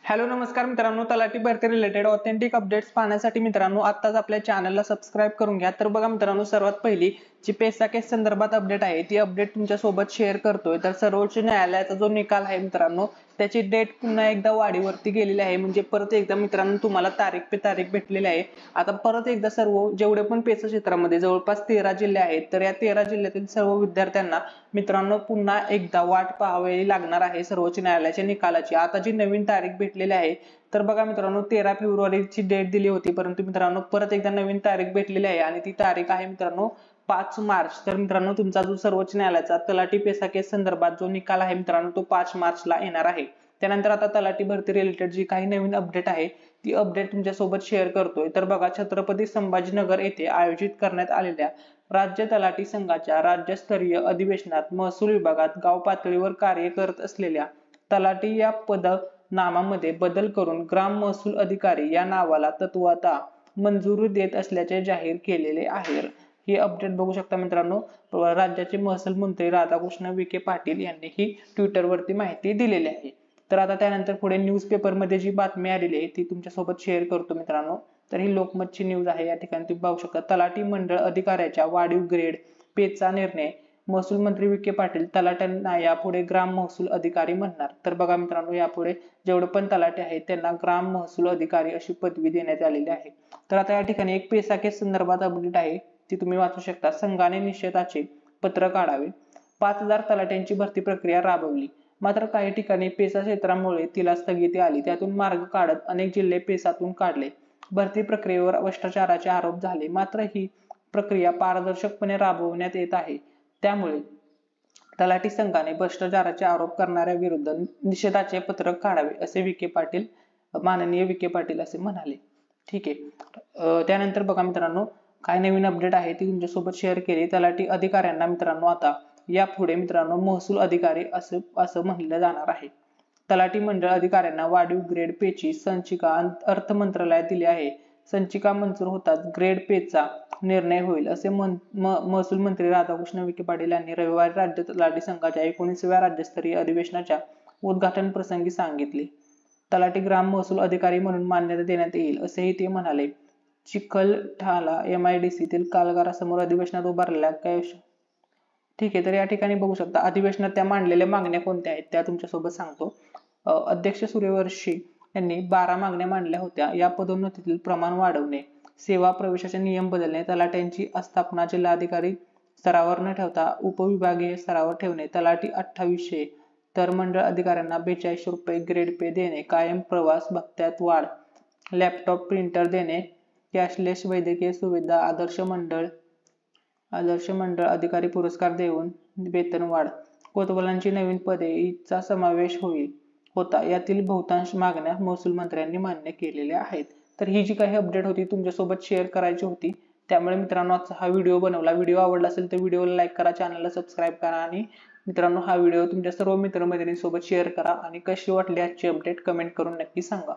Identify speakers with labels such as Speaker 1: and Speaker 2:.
Speaker 1: Hello नमस्कार मित्रांनो, तलाठी भरती रिलेटेड ऑथेंटिक अपडेट्स पाहण्यासाठी मित्रांनो आत्ताच आपल्या चॅनलला सबस्क्राइब करून घ्या। तर बघा मित्रांनो, सर्वात पहिली जी पेसा केस संदर्भात अपडेट आहे ती अपडेट तुमच्या सोबत शेअर करतोय। तर सर्वोच्च न्यायालयाचा जो निकाल आहे मित्रांनो, त्याची डेट पुन्हा एकदा वाढीवरती गेलेली आहे। म्हणजे परत एकदा मित्रांनो तुम्हाला तारीख पे तारीख भेटलेली आहे। आता परत एकदा सर्व जेवढे पण पेसा क्षेत्रामध्ये जवळपास 13 जिल्हे आहेत, तर या 13 जिल्ह्यातील सर्व विद्यार्थ्यांना मित्रांनो पुन्हा एकदा वाट पाहावी लागणार आहे सर्वोच्च न्यायालयाच्या निकालाची। आता जी नवीन तारीख भेटलेली आहे, तर बघा मित्रांनो 13 फेब्रुवारीची डेट दिली होती, परंतु मित्रांनो परत एकदा नवीन तारीख भेटलेली आहे आणि ती तारीख आहे मित्रांनो 5 मार्च। तर मित्रांनो तुमचा जो सर्वोच्च न्यायालयाचा तलाठी पेसा केस संदर्भात जो निकाल आहे मित्रांनो तो 5 मार्चला येणार आहे। त्यानंतर आता तलाठी भरती रिलेटेड जी काही नवीन अपडेट आहे ती अपडेट तुमच्या सोबत शेअर करतोय। तर बघा, छत्रपती संभाजीनगर येथे आयोजित करण्यात आलेल्या राज्य तलाठी संघाच्या राज्यस्तरीय अधिवेशनात महसूल विभागात गाव पातळीवर कार्य करत असलेल्या तलाठी या पदनामामध्ये बदल करून ग्राम महसूल अधिकारी या नावाला तत्वता मंजुरी देत असल्याचे जाहीर केलेले आहे। ही अपडेट बघू शकता मित्रांनो, राज्याचे महसूल मंत्री राधाकृष्ण विखे पाटील यांनी ही ट्विटरवरती माहिती दिलेली आहे। तर आता त्यानंतर पुढे न्यूजपेपर मध्ये जी बातमी आलेली आहे ती तुमच्या सोबत शेअर करतो मित्रांनो। तर ही लोकमतची न्यूज आहे। या ठिकाणी तुम्ही पाहू शकता, तलाठी मंडळ अधिकाऱ्याच्या वाढीव ग्रेड पेचा निर्णय, महसूल मंत्री विखे पाटील तलाट्यांना यापुढे ग्राम महसूल अधिकारी म्हणणार। तर बघा मित्रांनो, यापुढे जेवढे पण तलाठी आहेत त्यांना ग्राम महसूल अधिकारी अशी पदवी देण्यात आलेली आहे। तर आता या ठिकाणी एक पेसा केस संदर्भात अपडेट आहे, ती तुम्ही वाचू शकता। संघाने निषेधाचे पत्र काढावे, 5000 तलाट्यांची भरती प्रक्रिया राबवली, मात्र काही ठिकाणी पेसा क्षेत्रामुळे तिला स्थगिती आली। त्यातून मार्ग काढत अनेक जिल्हे पेसातून काढले। भरती प्रक्रियेवर भ्रष्टाचाराचे आरोप झाले, मात्र ही प्रक्रिया पारदर्शकपणे राबवण्यात येत आहे। त्यामुळे तलाठी संघाने भ्रष्टाचाराचे आरोप करणाऱ्या विरुद्ध निषेधाचे पत्र काढावे असे विखे पाटील, माननीय विखे पाटील असे म्हणाले। ठीक आहे। त्यानंतर बघा मित्रांनो, काय नवीन अपडेट आहे ती तुमच्यासोबत शेअर केली। तलाठी अधिकाऱ्यांना मित्रांनो आता यापुढे मित्रांनो महसूल अधिकारी असं म्हणलं जाणार आहे। तलाठी मंडळ अधिकाऱ्यांना वाढीव ग्रेड पेची संचिका अर्थ मंत्रालयात दिली आहे। संचिका मंजूर होताच ग्रेड पेचा निर्णय होईल असे महसूल मंत्री राधाकृष्ण विखे पाटील यांनी रविवारी राज्य तलाठी संघाच्या 19व्या राज्यस्तरीय अधिवेशनाच्या उद्घाटन प्रसंगी सांगितले। तलाठी ग्राम महसूल अधिकारी म्हणून मान्यता देण्यात येईल असेही ते म्हणाले। चिखलठाणा MIDC तील कारागृहासमोर अधिवेशनात उभारलेल्या ठीक आहे। तर या ठिकाणी बघू शकता अधिवेशनात त्या मांडलेल्या मागण्या कोणत्या आहेत त्या तुमच्यासोबत सांगतो। अध्यक्ष सूर्यवंशी यांनी 12 मागण्या मांडल्या होत्या। या पदोन्नतीतील प्रमाण वाढवणे, सेवा प्रवेशाचे नियम बदलणे, तलाट्यांची आस्थापना जिल्हाधिकारी स्तरावर न ठेवता उपविभागीय स्तरावर ठेवणे, तलाठी 2800 तर मंडळ अधिकाऱ्यांना 4200 रुपये ग्रेड पे देणे, कायम प्रवास भत्त्यात वाढ, लॅपटॉप प्रिंटर देणे, कॅशलेस वैद्यकीय सुविधा, आदर्श मंडळ अधिकारी पुरस्कार देऊन वेतन वाढ, कोतवालांची नवीन पदे चा समावेश होता। यातील बहुतांश मागण्या महसूल मंत्र्यांनी मान्य केलेल्या आहेत। तर ही जी काही अपडेट होती तुमच्यासोबत शेअर करायची होती, त्यामुळे मित्रांनो आजचा हा व्हिडिओ बनवला। व्हिडिओ आवडला असेल तर व्हिडिओला लाईक करा, चॅनलला सबस्क्राईब करा आणि मित्रांनो हा व्हिडिओ तुमच्या सर्व मित्रमंडळींसोबत शेअर करा आणि कशी वाटली आजची अपडेट कमेंट करून नक्की सांगा।